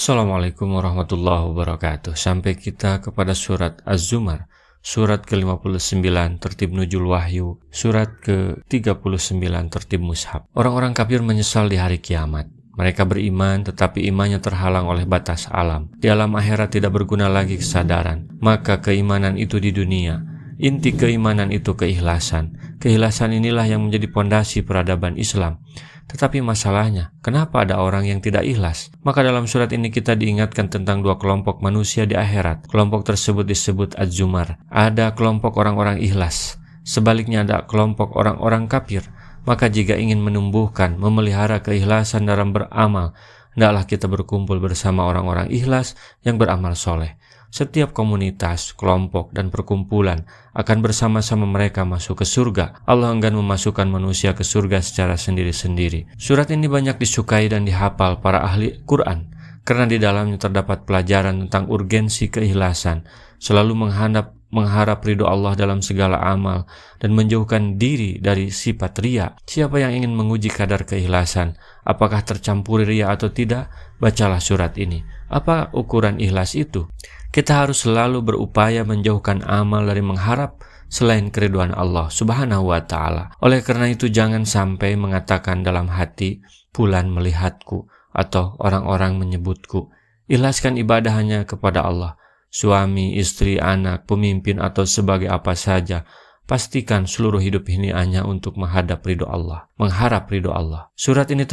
Assalamualaikum warahmatullahi wabarakatuh. Sampai kita kepada surat Az-Zumar, surat ke-59 tertib nuzul wahyu, surat ke-39 tertib mushaf. Orang-orang kafir menyesal di hari kiamat. Mereka beriman tetapi imannya terhalang oleh batas alam. Di alam akhirat tidak berguna lagi kesadaran. Maka keimanan itu di dunia. Inti keimanan itu keikhlasan. Keikhlasan inilah yang menjadi pondasi peradaban Islam. Tetapi masalahnya, kenapa ada orang yang tidak ikhlas? Maka dalam surat ini kita diingatkan tentang dua kelompok manusia di akhirat. Kelompok tersebut disebut Az-Zumar. Ada kelompok orang-orang ikhlas. Sebaliknya ada kelompok orang-orang kafir. Maka jika ingin menumbuhkan, memelihara keikhlasan dalam beramal, hendaklah kita berkumpul bersama orang-orang ikhlas yang beramal soleh. Setiap komunitas, kelompok, dan perkumpulan akan bersama-sama mereka masuk ke surga. Allah enggan memasukkan manusia ke surga secara sendiri-sendiri. Surat ini banyak disukai dan dihafal para ahli Quran, karena di dalamnya terdapat pelajaran tentang urgensi keikhlasan, selalu mengharap ridho Allah dalam segala amal, dan menjauhkan diri dari sifat riya. Siapa yang ingin menguji kadar keikhlasan, apakah tercampur riya atau tidak, bacalah surat ini. Apa ukuran ikhlas itu? Kita harus selalu berupaya menjauhkan amal dari mengharap selain keriduan Allah Subhanahu wa ta'ala. Oleh karena itu jangan sampai mengatakan dalam hati, "Fulan melihatku," atau "orang-orang menyebutku." Ikhlaskan ibadah hanya kepada Allah. Suami, istri, anak, pemimpin, atau sebagai apa saja, pastikan seluruh hidup ini hanya untuk menghadap ridho Allah, mengharap ridho Allah. Surat ini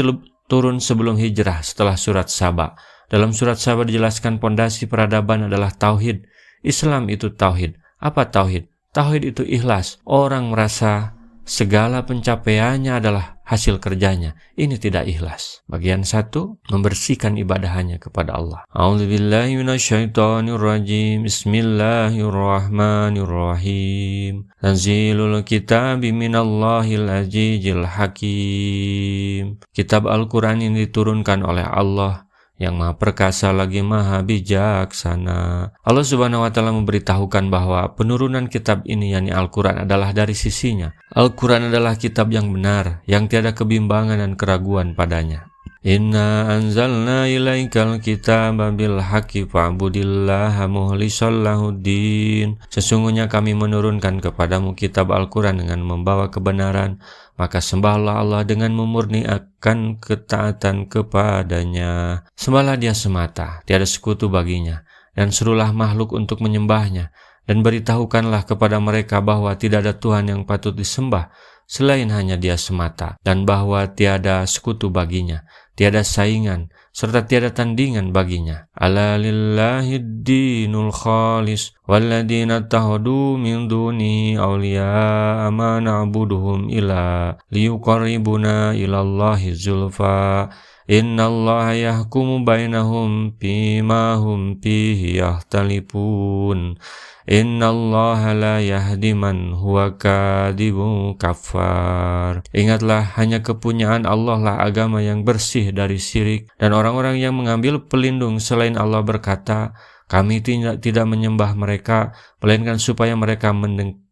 turun sebelum hijrah setelah surat Saba. Dalam surat Saba dijelaskan pondasi peradaban adalah tauhid. Islam itu tauhid. Apa tauhid? Tauhid itu ikhlas. Orang merasa segala pencapaiannya adalah hasil kerjanya. Ini tidak ikhlas. Bagian 1, membersihkan ibadahannya kepada Allah. A'udzubillahi minasyaitonirrajim. Bismillahirrahmanirrahim. Tanzilul kitabi minallahil azizil hakim. Kitab Al-Quran ini diturunkan oleh Allah yang maha perkasa lagi maha bijaksana. Allah subhanahu wa ta'ala memberitahukan bahwa penurunan kitab ini, yakni Al-Quran, adalah dari sisinya. Al-Quran adalah kitab yang benar, yang tiada kebimbangan dan keraguan padanya. Inna anzalna ilaikal kitaba bil haqqi fa'budillaha mukhlishan lahuddin. Sesungguhnya kami menurunkan kepadamu kitab Al-Quran dengan membawa kebenaran, maka sembahlah Allah dengan memurniakan ketaatan kepadanya. Sembahlah Dia semata, tiada sekutu baginya, dan serulah makhluk untuk menyembahnya, dan beritahukanlah kepada mereka bahwa tidak ada Tuhan yang patut disembah selain hanya Dia semata, dan bahwa tiada sekutu baginya, tiada saingan, serta tiada tandingan baginya. Ala lillahid dinul khalis walladzina tahadu min duni awliya ma na'buduhum illa liyuqarribuna ilallahi zulfa innallaha yahkumu bainahum fima hum fihi yahtalifun innallaha la yahdi man huwa kadhibun kafar. Ingatlah, hanya kepunyaan Allah lah agama yang bersih dari syirik, dan orang-orang yang mengambil pelindung selain Allah berkata, kami tidak menyembah mereka, melainkan supaya mereka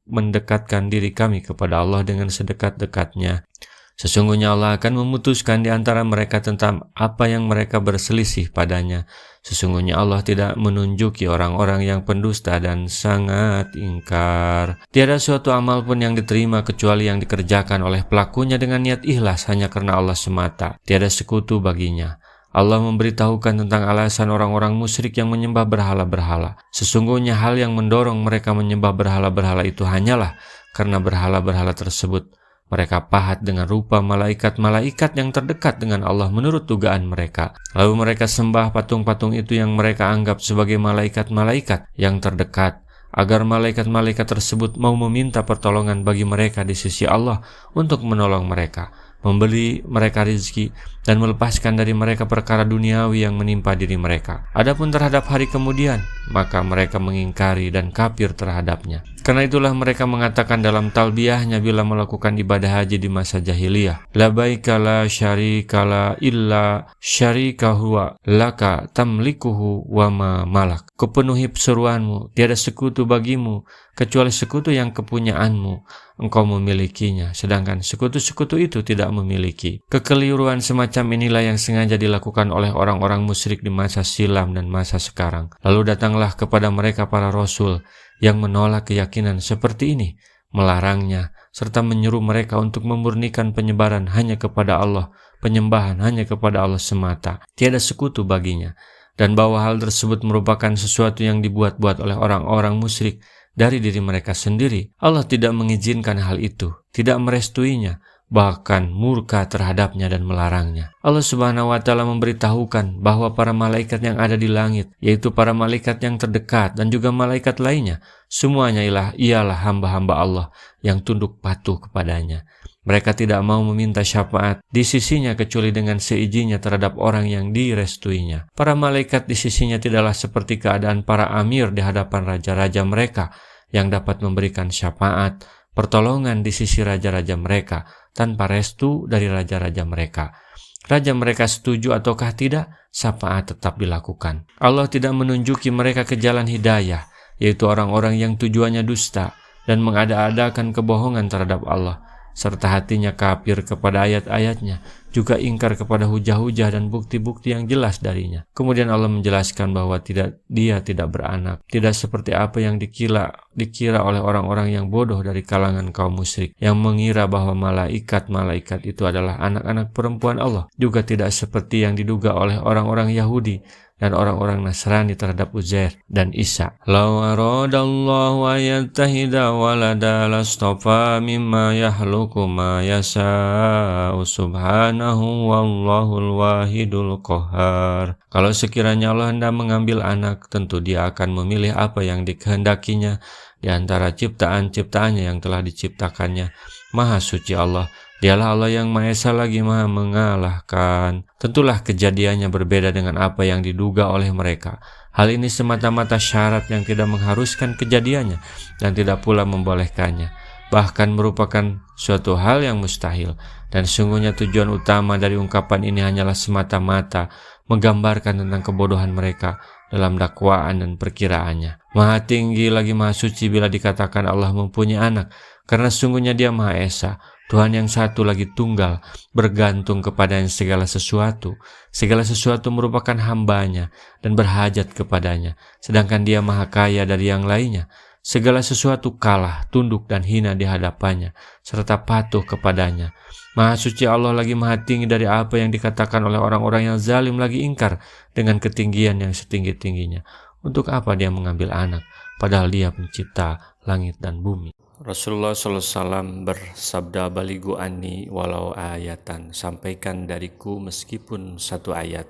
mendekatkan diri kami kepada Allah dengan sedekat-dekatnya. Sesungguhnya Allah akan memutuskan di antara mereka tentang apa yang mereka berselisih padanya. Sesungguhnya Allah tidak menunjuki orang-orang yang pendusta dan sangat ingkar. Tiada suatu amal pun yang diterima kecuali yang dikerjakan oleh pelakunya dengan niat ikhlas hanya karena Allah semata. Tiada sekutu baginya. Allah memberitahukan tentang alasan orang-orang musyrik yang menyembah berhala-berhala. Sesungguhnya hal yang mendorong mereka menyembah berhala-berhala itu hanyalah karena berhala-berhala tersebut mereka pahat dengan rupa malaikat-malaikat yang terdekat dengan Allah menurut dugaan mereka. Lalu mereka sembah patung-patung itu yang mereka anggap sebagai malaikat-malaikat yang terdekat, agar malaikat-malaikat tersebut mau meminta pertolongan bagi mereka di sisi Allah untuk menolong mereka, memberi mereka rezeki, dan melepaskan dari mereka perkara duniawi yang menimpa diri mereka. Adapun terhadap hari kemudian, maka mereka mengingkari dan kafir terhadapnya. Karena itulah mereka mengatakan dalam talbiyahnya bila melakukan ibadah haji di masa jahiliyah, labaika la syarika la illa syarika huwa laka tamlikuhu wa ma malak. Kupenuhi seruanmu, tiada sekutu bagimu kecuali sekutu yang kepunyaanmu, engkau memilikinya, sedangkan sekutu-sekutu itu tidak memiliki. Kekeliruan semacam inilah yang sengaja dilakukan oleh orang-orang musyrik di masa silam dan masa sekarang. Lalu datanglah kepada mereka para rasul yang menolak keyakinan seperti ini, melarangnya, serta menyeru mereka untuk memurnikan penyebaran hanya kepada Allah, penyembahan hanya kepada Allah semata, tiada sekutu baginya, dan bahwa hal tersebut merupakan sesuatu yang dibuat-buat oleh orang-orang musyrik dari diri mereka sendiri. Allah tidak mengizinkan hal itu, tidak merestuinya, bahkan murka terhadapnya dan melarangnya. Allah Subhanahu wa Ta'ala memberitahukan bahwa para malaikat yang ada di langit, yaitu para malaikat yang terdekat dan juga malaikat lainnya, semuanya ialah hamba-hamba Allah yang tunduk patuh kepadanya. Mereka tidak mau meminta syafaat di sisinya kecuali dengan seizinnya terhadap orang yang direstuinya. Para malaikat di sisinya tidaklah seperti keadaan para amir di hadapan raja-raja mereka yang dapat memberikan syafaat, pertolongan di sisi raja-raja mereka tanpa restu dari raja-raja mereka. Raja mereka setuju ataukah tidak, syafaat tetap dilakukan. Allah tidak menunjuki mereka ke jalan hidayah, yaitu orang-orang yang tujuannya dusta dan mengada-adakan kebohongan terhadap Allah, serta hatinya kafir kepada ayat-ayatnya, juga ingkar kepada hujah-hujah dan bukti-bukti yang jelas darinya. Kemudian Allah menjelaskan bahwa dia tidak beranak, tidak seperti apa yang dikira oleh orang-orang yang bodoh dari kalangan kaum musyrik, yang mengira bahwa malaikat itu adalah anak-anak perempuan Allah, juga tidak seperti yang diduga oleh orang-orang Yahudi dan orang-orang Nasrani terhadap Uzair dan Isa. Law aradallahu ayattahida walada lastafa mimma yahluku ma yasha'u subhanahu wallahul wahidul qahhar. Kalau sekiranya Allah hendak mengambil anak, tentu dia akan memilih apa yang dikehendakinya di antara ciptaan-ciptaannya yang telah diciptakannya. Maha suci Allah. Dialah Allah yang Maha Esa lagi Maha mengalahkan. Tentulah kejadiannya berbeda dengan apa yang diduga oleh mereka. Hal ini semata-mata syarat yang tidak mengharuskan kejadiannya dan tidak pula membolehkannya, bahkan merupakan suatu hal yang mustahil. Dan sungguhnya tujuan utama dari ungkapan ini hanyalah semata-mata menggambarkan tentang kebodohan mereka dalam dakwaan dan perkiraannya. Maha tinggi lagi Maha suci bila dikatakan Allah mempunyai anak, karena sungguhnya Dia Maha Esa, Tuhan yang satu lagi tunggal, bergantung kepadanya segala sesuatu. Segala sesuatu merupakan hambanya dan berhajat kepadanya, sedangkan Dia Maha Kaya dari yang lainnya. Segala sesuatu kalah, tunduk dan hina di hadapannya, serta patuh kepadanya. Maha suci Allah lagi Maha tinggi dari apa yang dikatakan oleh orang-orang yang zalim lagi ingkar dengan ketinggian yang setinggi-tingginya. Untuk apa Dia mengambil anak, padahal Dia pencipta langit dan bumi. Rasulullah SAW bersabda, baligu anni walau ayatan, sampaikan dariku meskipun satu ayat.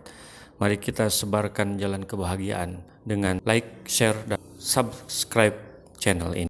Mari kita sebarkan jalan kebahagiaan dengan like, share, dan subscribe channel ini.